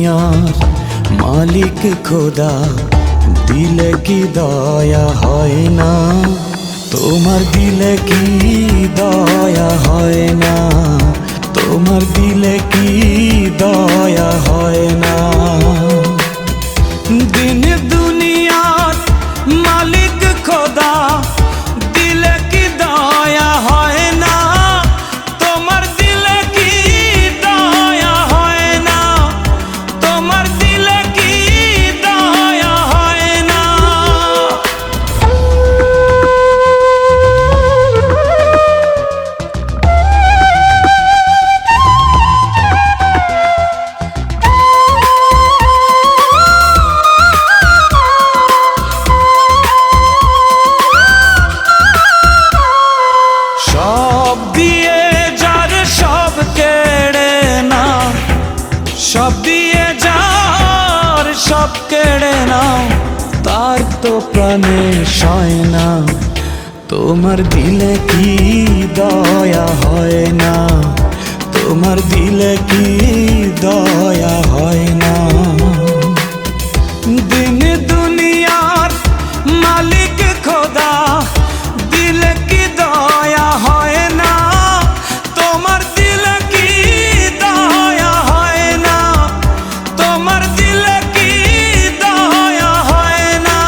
দুনিয়ার মালিক খোদা, দিলে কি দয়া হয় না? তোমার দিলে কি দয়া হয় না? তোমার দিলে কি দয়া হয় না? দিন দুনিয়ার মালিক খোদা, দিলে কি দয়া হয় না? তোমার দিলে কি দয়া হয় না? তোমার দিলে কি দয়া হয় না? সব দিয়ে যার সব কেড়ে নাও, সব দিয়ে যার সব কেড়ে নাও, তার তো প্রাণে সয় না। তোমার দিলে কি দয়া হয় না? তোমার দিলে কি দয়া হয় না? দিন দুনিয়ার মালিক খোদা, দিলে কি দয়া হয় না? তোমার দিলে কি দয়া হয় না? তোমার দিলে কি দয়া হয় না?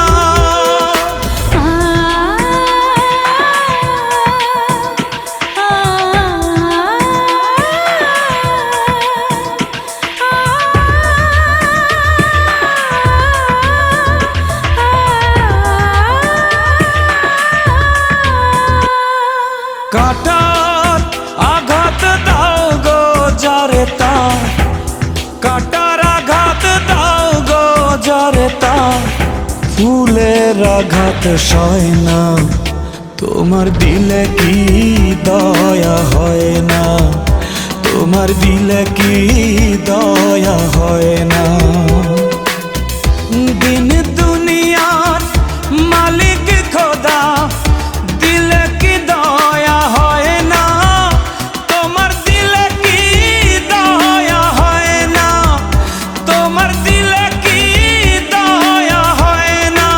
কাটার আঘাত দাও গো যারে তার, কাটার আঘাত দাও গো যারে তার, ফুলের আঘাত সয় না। তোমার দিলে কি দয়া হয় না? তোমার দিলে কি দয়া হয় না? দিন দুনিয়ার মালিক খোদা, দিলে কি দয়া হয় না? তোমার দিলে কি দয়া হয় না? তোমার দিলে কি দয়া হয় না?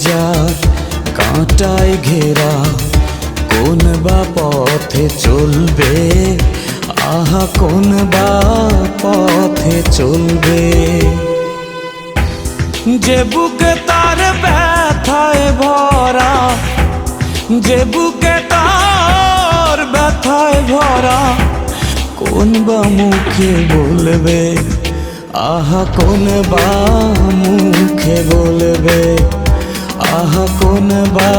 যার কাঁটায় ঘেরা, কোন বা পথে চলবে? আহা কোন বা পথে চলবে? যে বুকে তার ব্যথায় ভরা, যে বুকে তার ব্যথায় ভরা, কোন বা মুখে বলবে? আহা কোন বা মুখে বলবে? আহা কোন বা